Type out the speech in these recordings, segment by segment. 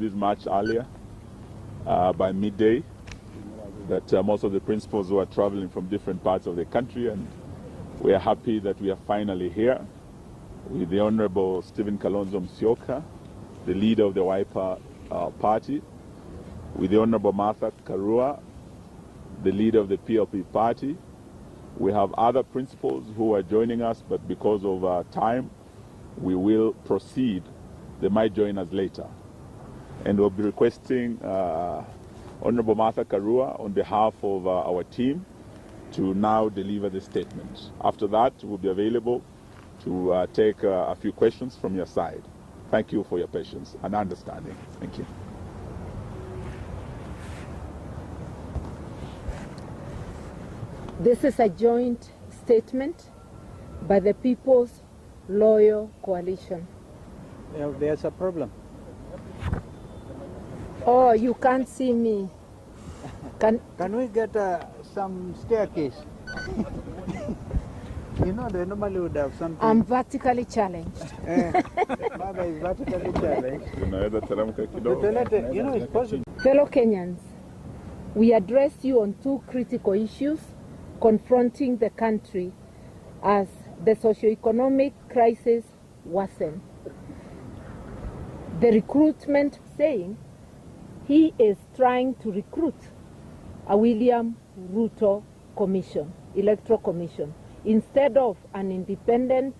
this much earlier, by midday, that most of the principals were traveling from different parts of the country, and we are happy that we are finally here with the Honorable Stephen Kalonzo Musyoka, the leader of the Wiper party, with the Honorable Martha Karua, the leader of the PLP party. We have other principals who are joining us, but because of time, we will proceed. They might join us later. And we'll be requesting Honorable Martha Karua on behalf of our team to now deliver the statement. After that, we'll be available to take a few questions from your side. Thank you for your patience and understanding. Thank you. This is a joint statement by the People's Loyal Coalition. Yeah, there's a problem. Oh, you can't see me. Can we get some staircase? You know, they normally would have something. I'm vertically challenged. Mother is vertically challenged. You know, it's possible. Fellow Kenyans, we address you on two critical issues confronting the country as the socio-economic crisis worsens. The recruitment saying he is trying to recruit a William Ruto commission, electoral commission, instead of an independent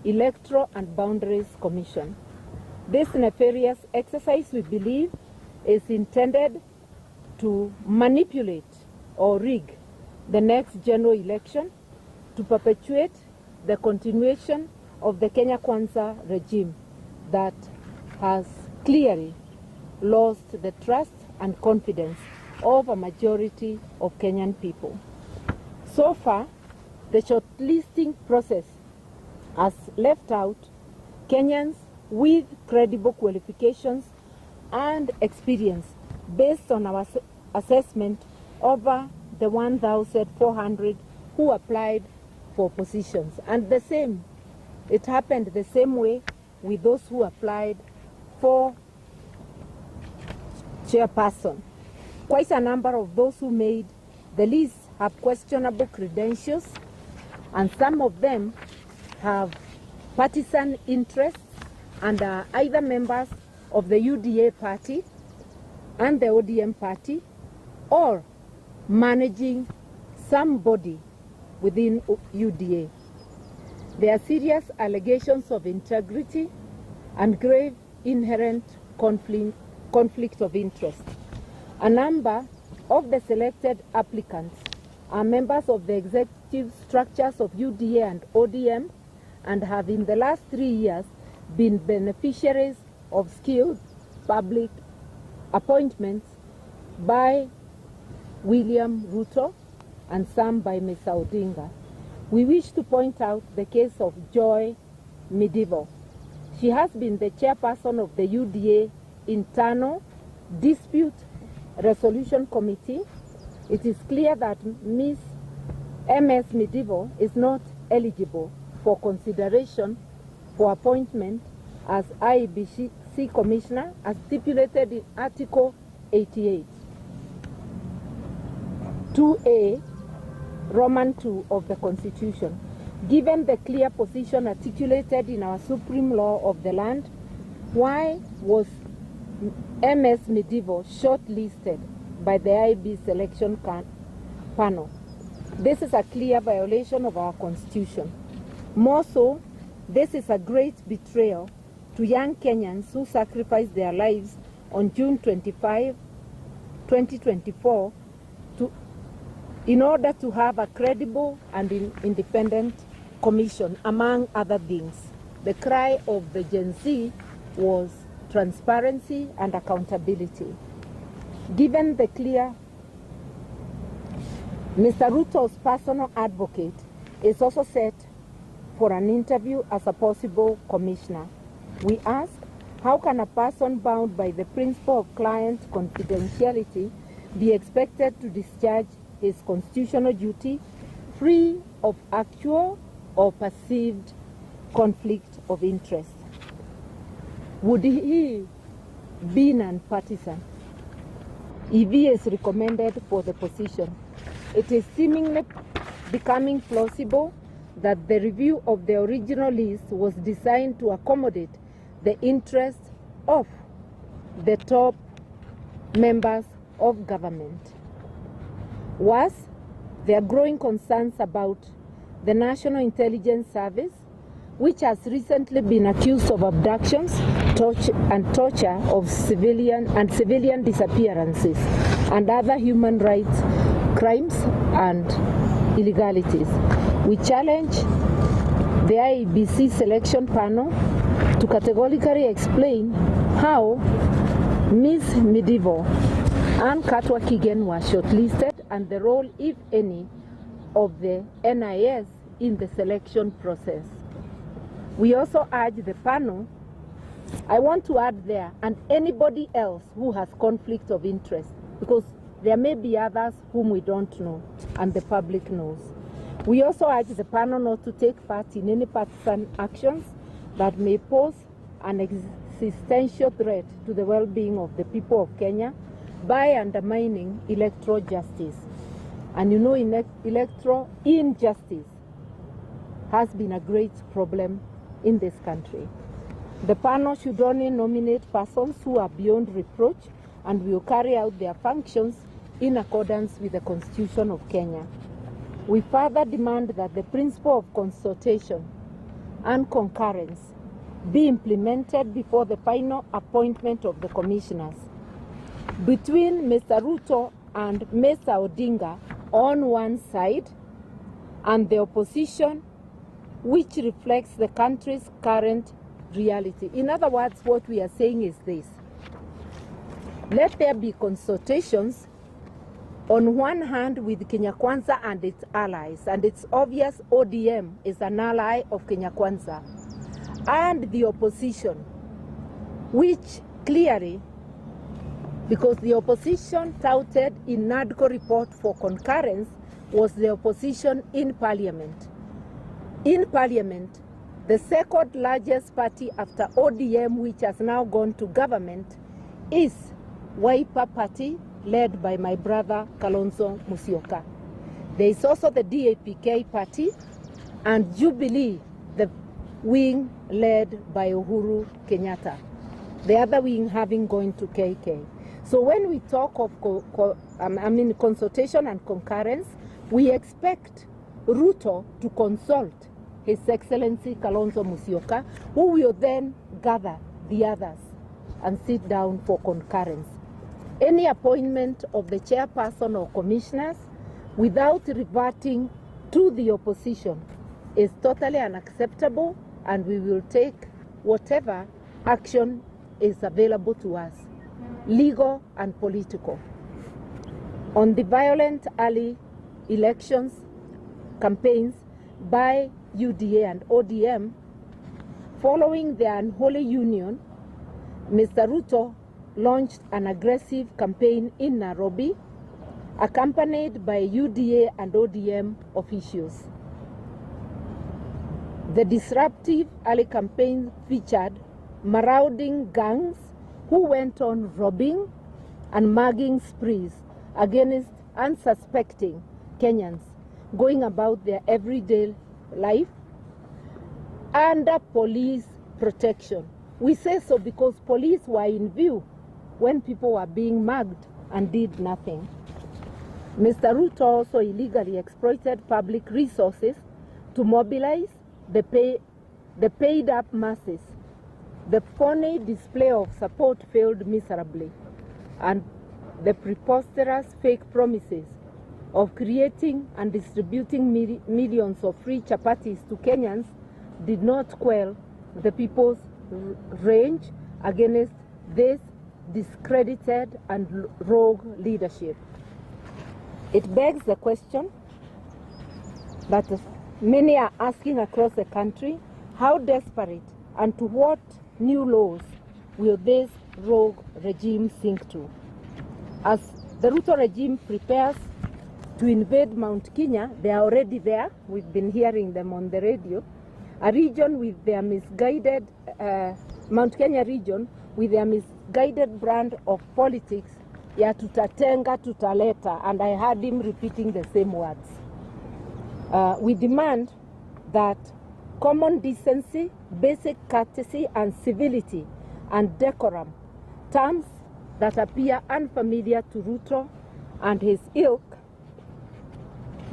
electoral and boundaries commission. This nefarious exercise, we believe, is intended to manipulate or rig the next general election to perpetuate the continuation of the Kenya Kwanza regime that has clearly lost the trust and confidence of a majority of Kenyan people. So far, the shortlisting process has left out Kenyans with credible qualifications and experience based on our assessment over the 1,400 who applied for positions. And it happened the same way with those who applied for chairperson. Quite a number of those who made the list have questionable credentials, and some of them have partisan interests and are either members of the UDA party and the ODM party, or managing somebody within UDA. There are serious allegations of integrity and grave inherent conflict of interest. A number of the selected applicants are members of the executive structures of UDA and ODM and have in the last 3 years been beneficiaries of skilled public appointments by William Ruto and some by Ms. Odinga. We wish to point out the case of Joy Medieval. She has been the chairperson of the UDA Internal Dispute Resolution Committee. It is clear that Ms. MS Medieval is not eligible for consideration for appointment as IEBC Commissioner as stipulated in Article 88, 2A, Roman 2 of the Constitution. Given the clear position articulated in our supreme law of the land, why was MS Medieval shortlisted by the IB selection panel? This is a clear violation of our Constitution. More so, this is a great betrayal to young Kenyans who sacrificed their lives on June 25, 2024, in order to have a credible and independent commission, among other things. The cry of the Gen Z was transparency and accountability. Given the clear, Mr. Ruto's personal advocate is also set for an interview as a possible commissioner. We ask, how can a person bound by the principle of client confidentiality be expected to discharge his constitutional duty free of actual or perceived conflict of interest? Would he been nonpartisan. If he is recommended for the position, it is seemingly becoming plausible that the review of the original list was designed to accommodate the interests of the top members of government. Worse, there are growing concerns about the National Intelligence Service, which has recently been accused of abductions, torture of civilian disappearances, and other human rights crimes and illegalities. We challenge the IEBC selection panel to categorically explain how Ms. Medieval and Katwa Kigen were shortlisted and the role, if any, of the NIS in the selection process. We also urge the panel, I want to add there, and anybody else who has conflict of interest, because there may be others whom we don't know and the public knows. We also urge the panel not to take part in any partisan actions that may pose an existential threat to the well-being of the people of Kenya by undermining electoral justice. And you know, electoral injustice has been a great problem in this country. The panel should only nominate persons who are beyond reproach and will carry out their functions in accordance with the Constitution of Kenya. We further demand that the principle of consultation and concurrence be implemented before the final appointment of the commissioners. Between Mr. Ruto and Mr. Odinga on one side and the opposition, which reflects the country's current reality. In other words, what we are saying is this: let there be consultations on one hand with Kenya Kwanza and its allies, and it's obvious ODM is an ally of Kenya Kwanza, and the opposition, which clearly, because the opposition touted in NADCO report for concurrence was the opposition in parliament. In parliament, the second largest party after ODM, which has now gone to government, is Wiper Party, led by my brother Kalonzo Musyoka. There is also the DAPK party and Jubilee, the wing led by Uhuru Kenyatta, the other wing having gone to KK. So when we talk of consultation and concurrence, we expect Ruto to consult His Excellency Kalonzo Musyoka, who will then gather the others and sit down for concurrence. Any appointment of the chairperson or commissioners without reverting to the opposition is totally unacceptable, and we will take whatever action is available to us, legal and political. On the violent early elections campaigns by UDA and ODM, following their unholy union, Mr. Ruto launched an aggressive campaign in Nairobi, accompanied by UDA and ODM officials. The disruptive early campaign featured marauding gangs who went on robbing and mugging sprees against unsuspecting Kenyans going about their everyday life under police protection. We say so because police were in view when people were being mugged and did nothing. Mr. Ruto also illegally exploited public resources to mobilize the paid up masses. The phony display of support failed miserably, and the preposterous fake promises of creating and distributing millions of free chapatis to Kenyans did not quell the people's rage against this discredited and rogue leadership. It begs the question that many are asking across the country: how desperate and to what new laws will this rogue regime sink to? As the Ruto regime prepares to invade Mount Kenya, they are already there. We've been hearing them on the radio. A region with their misguided, Mount Kenya region with their misguided brand of politics ya tutatenga tutaleta, and I heard him repeating the same words. We demand that common decency, basic courtesy and civility and decorum, terms that appear unfamiliar to Ruto and his ilk,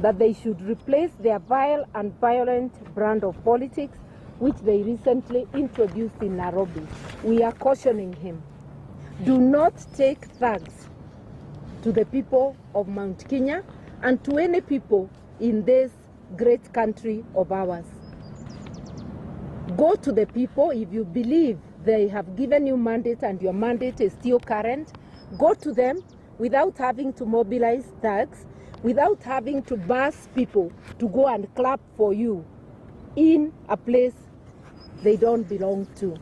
that they should replace their vile and violent brand of politics which they recently introduced in Nairobi. We are cautioning him. Do not take thugs to the people of Mount Kenya and to any people in this great country of ours. Go to the people if you believe they have given you mandate and your mandate is still current. Go to them without having to mobilize thugs, without having to bus people to go and clap for you in a place they don't belong to.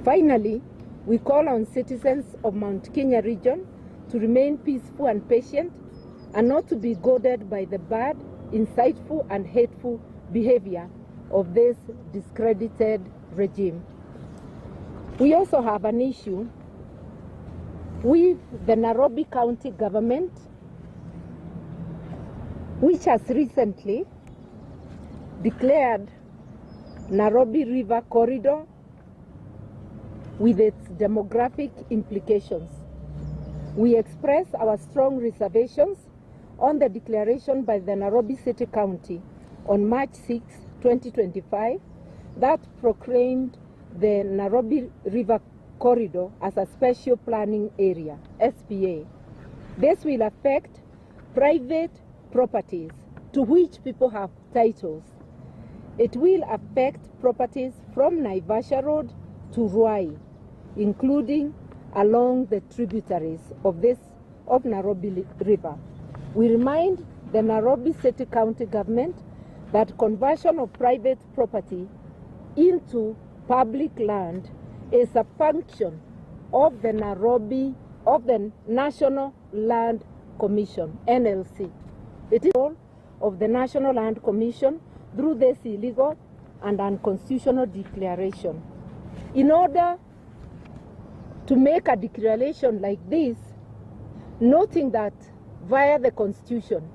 Finally, we call on citizens of Mount Kenya region to remain peaceful and patient and not to be goaded by the bad, insightful and hateful behavior of this discredited regime. We also have an issue with the Nairobi County government, which has recently declared Nairobi River Corridor with its demographic implications. We express our strong reservations on the declaration by the Nairobi City County on March 6, 2025, that proclaimed the Nairobi River Corridor as a special planning area, SPA. This will affect private properties to which people have titles. It will affect properties from Naivasha Road to Ruai, including along the tributaries of Nairobi River. We remind the Nairobi City County government that conversion of private property into public land is a function of the National Land Commission, NLC. It is all of the National Land Commission through this illegal and unconstitutional declaration. In order to make a declaration like this, noting that via the Constitution,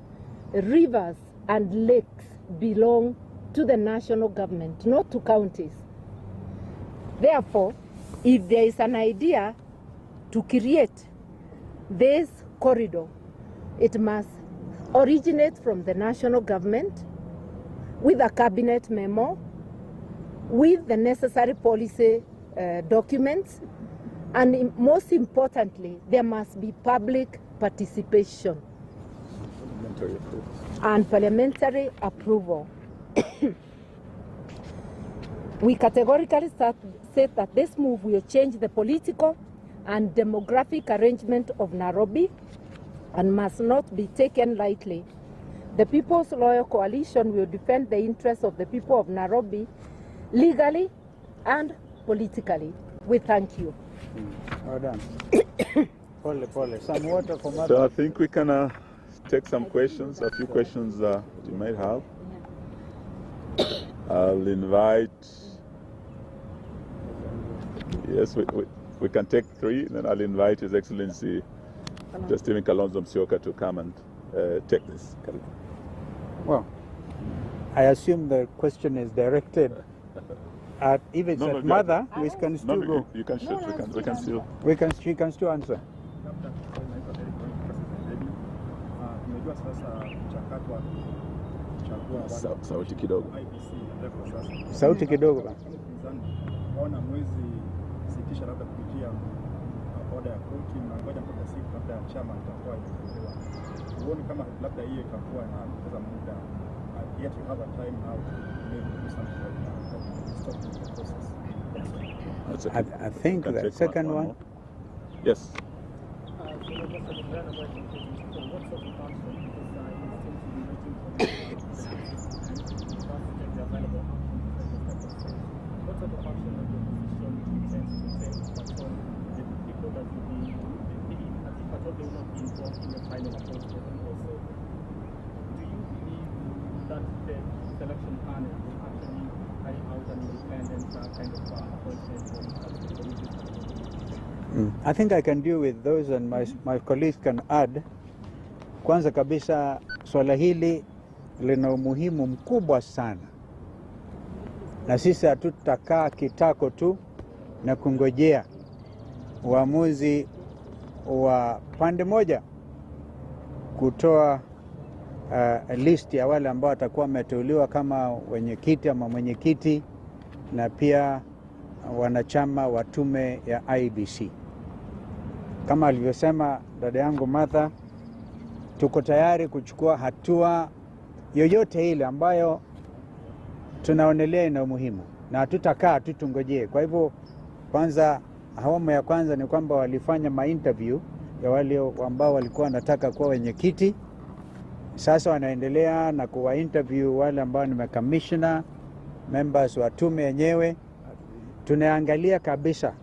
rivers and lakes belong to the national government, not to counties. Therefore, if there is an idea to create this corridor, it must originate from the national government with a cabinet memo, with the necessary policy documents, and most importantly, there must be public participation and parliamentary approval. We categorically said that this move will change the political and demographic arrangement of Nairobi and must not be taken lightly. The People's Loyal Coalition will defend the interests of the people of Nairobi legally and politically. We thank you. Well done. Pole. Some water for mother. So I think we can take some questions, a few questions you might have. I'll invite, yes, we can take 3, then I'll invite His Excellency Justin Kalonzo Musyoka to come and take this. Well, I assume the question is directed at, if it's at mother, we can still go. You can shoot, we can still. She can still answer. Sauti kidogo. Sauti kidogo. Ona mwezi sitisha labda kupitia oda ya koti na ngoja mpaka siku labda chama itakuwa imefunguliwa. Huoni kama labda hiyo itakuwa na kupoteza muda? Yet you have a time now to do something like that. Stop the process. I think the second one. Yes. Selection panel will actually carry out an independent kind of appointment when it comes to the I think I can deal with those and my colleagues can add. Kwanza kabisa swala hili lina umuhimu mkubwa sana. Na sisi hatutakaa kitako tu na kungojea uamuzi wa pande moja kutoa list ya wale ambao watakuwa wameteuliwa kama wenyekiti ama mwenyekiti na pia wanachama wa tume ya IEBC. Kama alivyosema dada yangu Martha, tuko tayari kuchukua hatua yoyote ile ambayo tunaonelea ina umuhimu na hatutakaa tutungojee. Kwa hivyo kwanza, awamu ya kwanza ni kwamba walifanya ma-interview ya wale ambao walikuwa wanataka kuwa wenyekiti. Sasa wanaendelea na kuwa interview wale ambao ni commissioner, members wa tume yenyewe. Tunaangalia kabisa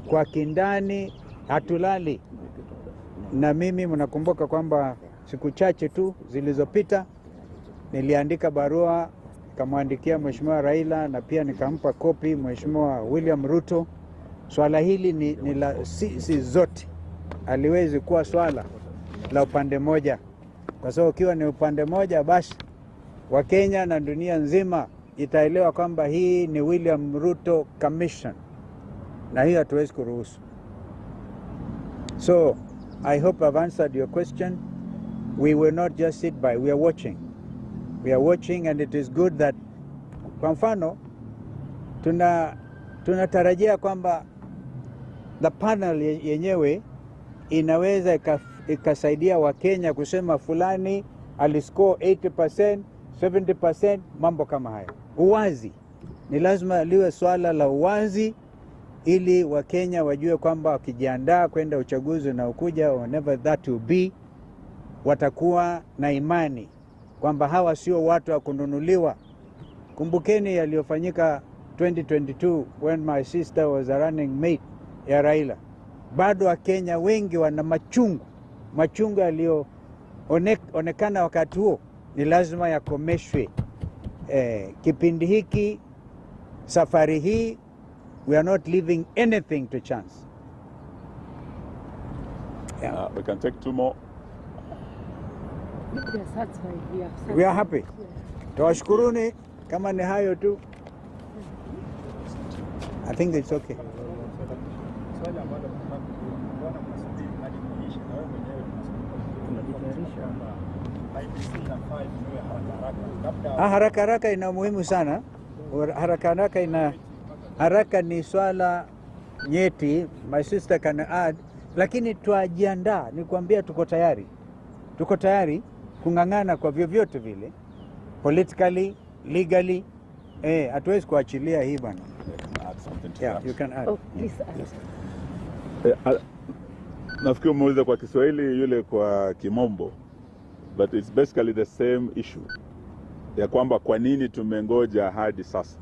kwa kindani, hatulali. Na mimi mnakumbuka kwamba siku chache tu zilizopita niliandika barua nikamwandikia Mheshimiwa Raila na pia nikampa kopi Mheshimiwa William Ruto. Swala hili ni la sisi zote. Aliwezi kuwa swala la upande moja. Kwa sababu ukiwa ni upande moja, basi Wakenya na dunia nzima itaelewa kwamba hii ni William Ruto Commission. Na hiyo hatuwezi kuruhusu. So, I hope I've answered your question. We will not just sit by, we are watching. We are watching, and it is good that, kwa mfano, tunatarajia kwamba the panel yenyewe inaweza ikasaidia Wakenya kusema fulani aliscore 80%, 70%, mambo kama haya. Uwazi. Ni lazima liwe swala la uwazi ili Wakenya wajue kwamba wakijiandaa kwenda uchaguzi na ukuja, whenever that will be, watakuwa na imani kwamba hawa sio watu wa kununuliwa. Kumbukeni yaliyofanyika 2022 when my sister was a running mate ya Raila. Bado Wakenya wengi wana machungu yaliyoonekana wakati huo ni lazima yakomeshwe. Kipindi hiki, safari hii, we are not leaving anything to chance. Yeah. We can take two more. We are happy. Tuwashukuruni kama ni hayo tu. I think it's okay. Haraka ina muhimu sana. Haraka ni swala nyeti, my sister can add, lakini tuajiandaa, ni kuambia tuko tayari. Tuko tayari kungangana kwa vyovyote vile, politically, legally. Hatuwezi kuachilia hii bwana. Yeah, you can add. Oh, please add. Yes. Nafikiri muulize kwa Kiswahili, yule kwa Kimombo, but it's basically the same issue ya kwamba kwa nini tumengoja hadi sasa.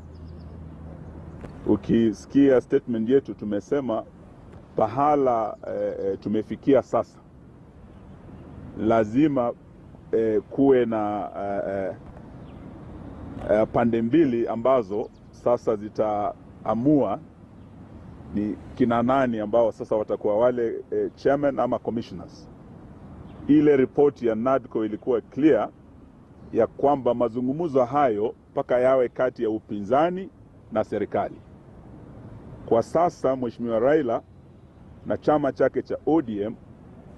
Ukisikia statement yetu tumesema pahala tumefikia sasa, lazima kuwe na pande mbili ambazo sasa zitaamua ni kina nani ambao sasa watakuwa wale chairman ama commissioners. Ile report ya NADCO ilikuwa clear ya kwamba mazungumzo hayo mpaka yawe kati ya upinzani na serikali. Kwa sasa Mheshimiwa Raila na chama chake cha ODM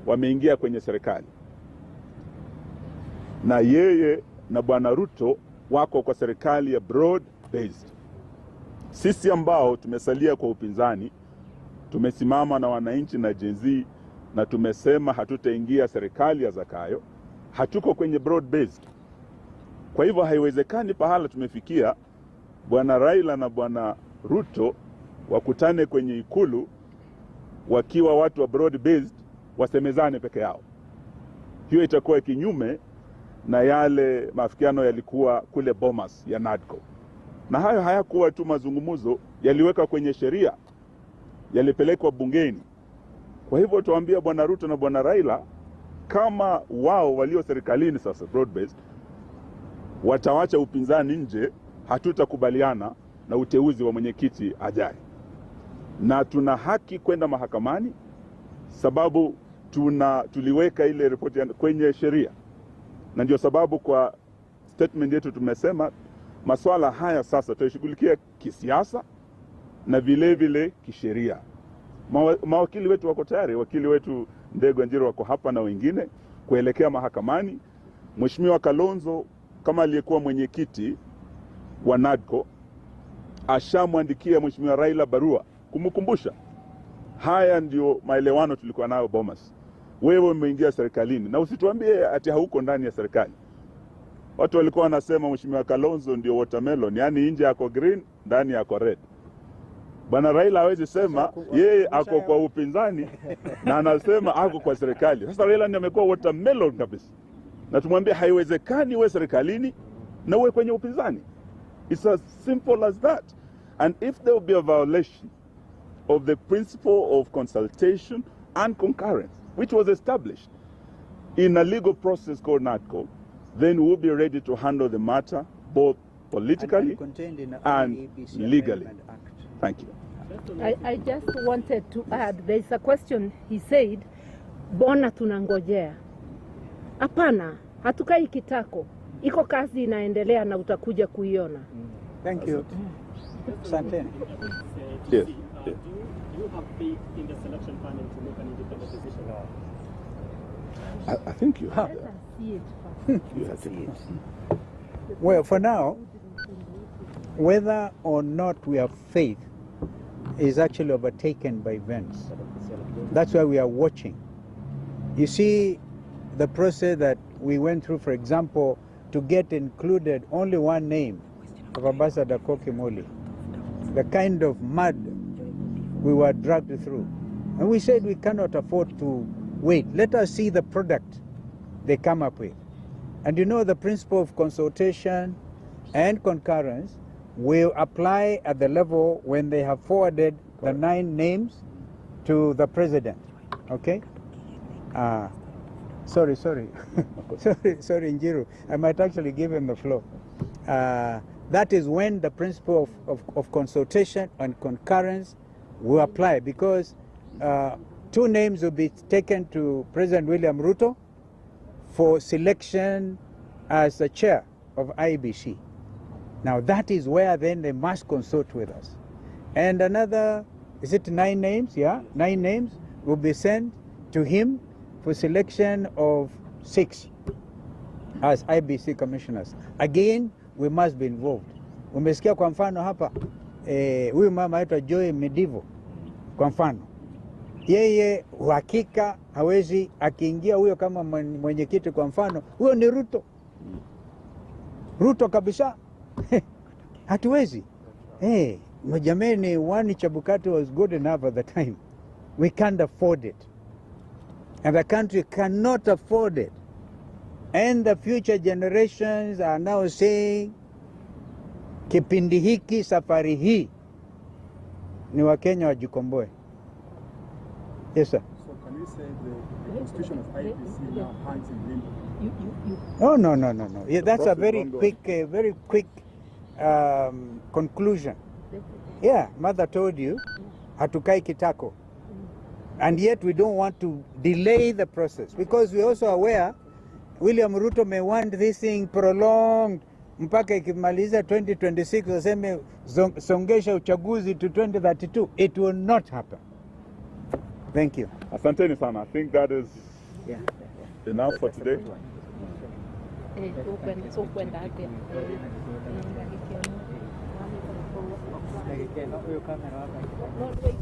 wameingia kwenye serikali, na yeye na Bwana Ruto wako kwa serikali ya broad based. Sisi ambao tumesalia kwa upinzani tumesimama na wananchi na Gen Z na tumesema hatutaingia serikali ya Zakayo, hatuko kwenye broad based. Kwa hivyo haiwezekani pahala tumefikia Bwana Raila na Bwana Ruto wakutane kwenye ikulu wakiwa watu wa broad based wasemezane peke yao. Hiyo itakuwa kinyume na yale maafikiano yalikuwa kule Bomas ya NADCO. Na hayo hayakuwa tu mazungumzo, yaliweka kwenye sheria, yalipelekwa bungeni. Kwa hivyo tuambia Bwana Ruto na Bwana Raila, kama wao walio serikalini sasa broad based watawacha upinzani nje, hatutakubaliana na uteuzi wa mwenyekiti ajaye. na tuna haki kwenda mahakamani sababu tuliweka ile ripoti kwenye sheria, na ndio sababu kwa statement yetu tumesema masuala haya sasa tutashughulikia kisiasa na vile vile kisheria. Mawakili wetu wako tayari, wakili wetu Ndego Njiro wako hapa na wengine kuelekea mahakamani. Mheshimiwa Kalonzo kama aliyekuwa mwenyekiti wa NADCO ashamwandikia Mheshimiwa Raila barua kumkumbusha. Haya ndio maelewano tulikuwa nayo Bomas. Wewe umeingia serikalini na usituambie ati hauko ndani ya serikali. Watu walikuwa wanasema Mheshimiwa Kalonzo ndio watermelon, yani nje yako green, ndani yako red. Bwana Raila hawezi sema yeye ako kwa upinzani na anasema ako kwa serikali. Sasa Raila ndiye amekuwa watermelon kabisa. Na tumwambie haiwezekani uwe serikalini na uwe kwenye upinzani. It's as simple as that. And if there will be a violation of the principle of consultation and concurrence, which was established in a legal process called NADCO, then we'll be ready to handle the matter both politically and legally. Thank you. I just wanted to add, there is a question he said, bona tunangojea. Hapana, hatukai kitako. Iko kazi inaendelea na utakuja kuiona. Thank you. Asante. Yes. Do you have faith in the selection panel to make an independent decision? I think you have. Let us see it first. You have to. Well, for now, whether or not we have faith is actually overtaken by events. That's why we are watching. You see, the process that we went through, for example, to get included only one name of Ambassador Kokimoli, the kind of mud we were dragged through. And we said we cannot afford to wait. Let us see the product they come up with. And you know, the principle of consultation and concurrence will apply at the level when they have forwarded the 9 names to the president. Okay? Sorry, sorry, Njiru. I might actually give him the floor. That is when the principle of consultation and concurrence will apply, because 2 names will be taken to President William Ruto for selection as the chair of IEBC. Now that is where then they must consult with us. And another, is it 9 names? Yeah, 9 names will be sent to him for selection of 6 as IBC commissioners. Again, we must be involved. Umesikia kwa mfano hapa, huyu mama aitwa Joy Medivo, kwa mfano. Yeye uhakika hawezi akiingia huyo kama mwenyekiti kwa mfano, huyo ni Ruto. Ruto kabisa. Hatuwezi. Jameni, Wani Chebukati was good enough at the time. We can't afford it. And the country cannot afford it. And the future generations are now saying, kipindi hiki, safari hii, ni Wakenya wajikomboe. Yes, sir. So can you say the constitution of IEBC now hangs in limbo? Oh, no. Yeah, that's a very quick conclusion. Yeah, mother told you, hatukai kitako. And yet we don't want to delay the process, because we're also aware William Ruto may want this thing prolonged mpaka ikimaliza 2026 waseme songesha uchaguzi to 2032. It will not happen. Thank you. Asanteni sana. I think that is enough for today. No, wait.